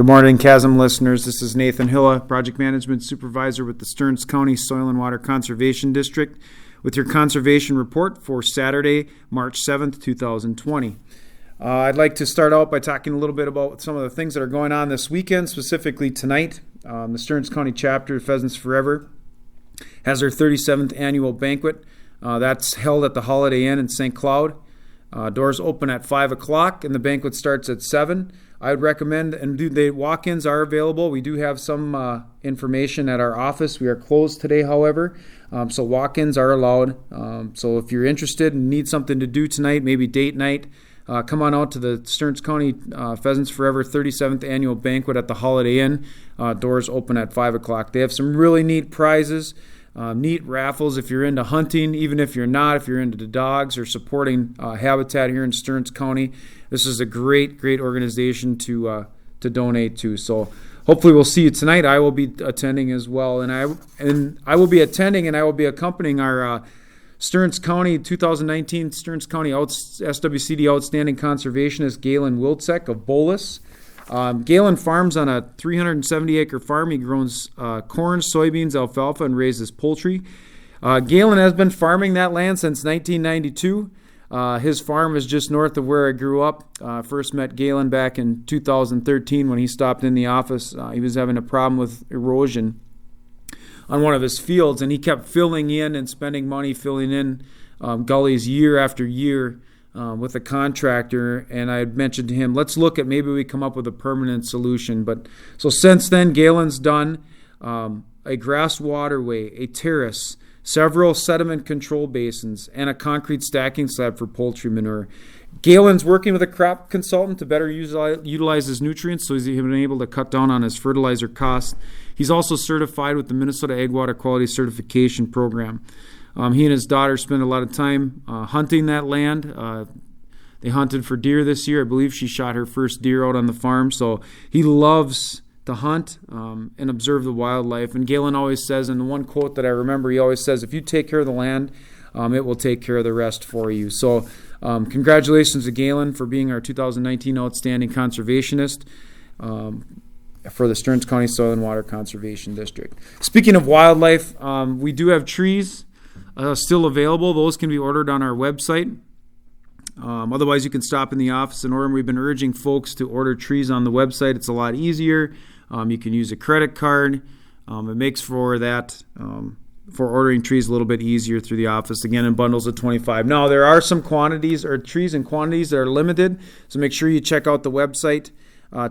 Good morning, Chasm listeners. This is Nathan Hylla, Project Management Supervisor with the Stearns County Soil and Water Conservation District, with your conservation report for Saturday, March 7th, 2020. I'd like to start out by talking a little bit about some of the things that are going on this weekend, specifically tonight. The Stearns County chapter, Pheasants Forever, has their 37th annual banquet. That's held at the Holiday Inn in St. Cloud. Doors open at 5 o'clock and the banquet starts at 7. I would recommend, and the walk-ins are available. We do have some information at our office. We are closed today, however, so walk-ins are allowed. So if you're interested and need something to do tonight, maybe date night, come on out to the Stearns County Pheasants Forever 37th Annual Banquet at the Holiday Inn. Doors open at 5 o'clock. They have some really neat prizes. Neat raffles if you're into hunting, even if you're not, if you're into the dogs or supporting habitat here in Stearns County. This is a great organization to donate to. So hopefully we'll see you tonight. I will be attending as well, and I will be attending and I will be accompanying our Stearns County 2019 Stearns County SWCD Outstanding Conservationist Galen Wilczek of Bolus. Galen farms on a 370-acre farm. He grows corn, soybeans, alfalfa, and raises poultry. Galen has been farming that land since 1992. His farm is just north of where I grew up. First met Galen back in 2013 when he stopped in the office. He was having a problem with erosion on one of his fields, and he kept filling in and spending money filling in gullies year after year. With a contractor, and I had mentioned to him, let's look at maybe we come up with a permanent solution. But so since then, Galen's done a grass waterway, a terrace, several sediment control basins, and a concrete stacking slab for poultry manure. Galen's working with a crop consultant to better utilize his nutrients, so he's been able to cut down on his fertilizer costs. He's also certified with the Minnesota Ag Water Quality Certification Program. He and his daughter spent a lot of time hunting that land. They hunted for deer this year. I believe she shot her first deer out on the farm. So he loves to hunt and observe the wildlife. And Galen always says, and the one quote that I remember, he always says, if you take care of the land, it will take care of the rest for you. So congratulations to Galen for being our 2019 Outstanding Conservationist for the Stearns County Soil and Water Conservation District. Speaking of wildlife, we do have trees still available. Those can be ordered on our website. Otherwise, you can stop in the office and order them. We've been urging folks to order trees on the website. It's a lot easier. You can use a credit card. It makes for that for ordering trees a little bit easier through the office, again in bundles of 25. Now, there are some quantities or trees and quantities that are limited, so make sure you check out the website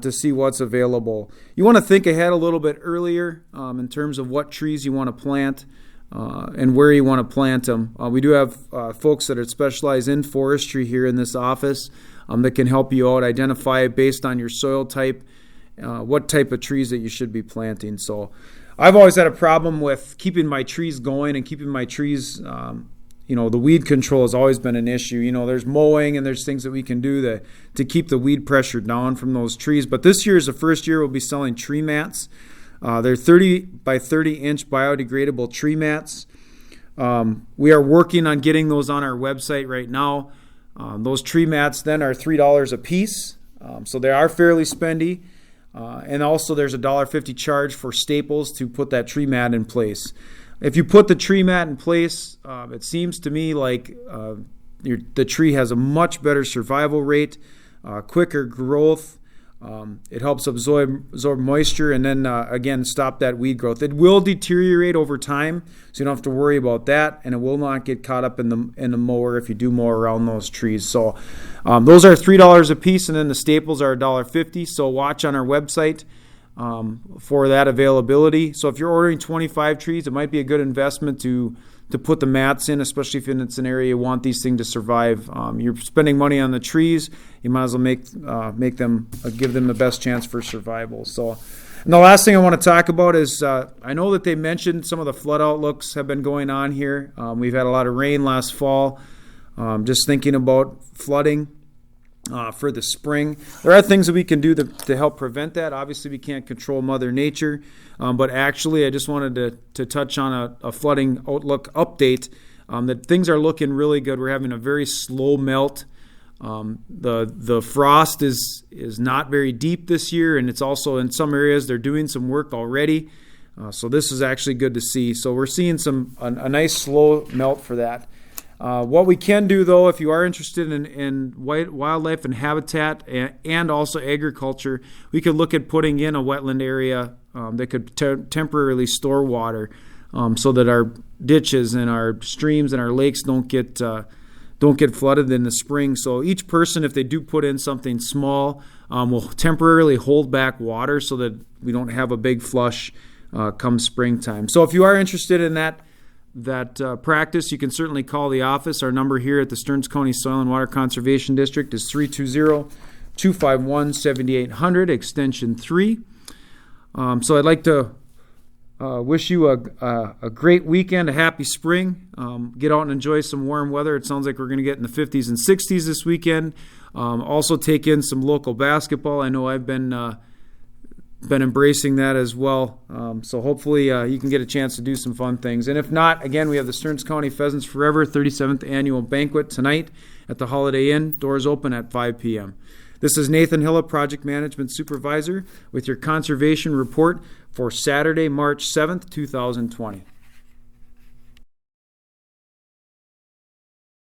to see what's available. You want to think ahead a little bit earlier in terms of what trees you want to plant. And where you want to plant them. We do have folks that are specialized in forestry here in this office that can help you out, identify based on your soil type, what type of trees that you should be planting. So I've always had a problem with keeping my trees going and keeping my trees, the weed control has always been an issue. There's mowing and there's things that we can do to keep the weed pressure down from those trees. But this year is the first year we'll be selling tree mats. They're 30 by 30 inch biodegradable tree mats. We are working on getting those on our website right now. Those tree mats then are $3 a piece, so they are fairly spendy. And also there's a $1.50 charge for staples to put that tree mat in place. If you put the tree mat in place, it seems to me like the tree has a much better survival rate, quicker growth. It helps absorb moisture and then, again, stop that weed growth. It will deteriorate over time, so you don't have to worry about that, and it will not get caught up in the mower if you do mow around those trees. So those are $3 a piece, and then the staples are $1.50. So watch on our website for that availability. So if you're ordering 25 trees, it might be a good investment to put the mats in, especially if it's an area you want these things to survive. You're spending money on the trees, you might as well make them give them the best chance for survival. So, and the last thing I want to talk about is I know that they mentioned some of the flood outlooks have been going on here. We've had a lot of rain last fall. Just thinking about flooding for the spring. There are things that we can do to help prevent that. Obviously, we can't control Mother Nature, but actually, I just wanted to touch on a flooding outlook update, that things are looking really good. We're having a very slow melt The frost is not very deep this year, and it's also in some areas they're doing some work already. So this is actually good to see. So we're seeing a nice slow melt for that. What we can do, though, if you are interested in wildlife and habitat and also agriculture, we could look at putting in a wetland area that could temporarily store water so that our ditches and our streams and our lakes don't get flooded in the spring. So each person, if they do put in something small, will temporarily hold back water so that we don't have a big flush come springtime. So if you are interested in that practice, you can certainly call the office. Our number here at the Stearns County Soil and Water Conservation District is 320-251-7800, extension 3. So I'd like to wish you a great weekend, a happy spring. Get out and enjoy some warm weather. It sounds like we're going to get in the 50s and 60s this weekend. Also take in some local basketball. I know I've been embracing that as well. So hopefully you can get a chance to do some fun things. And if not, again, we have the Stearns County Pheasants Forever 37th Annual Banquet tonight at the Holiday Inn. Doors open at 5 p.m. This is Nathan Hylla, Project Management Supervisor, with your conservation report for Saturday, March 7th, 2020.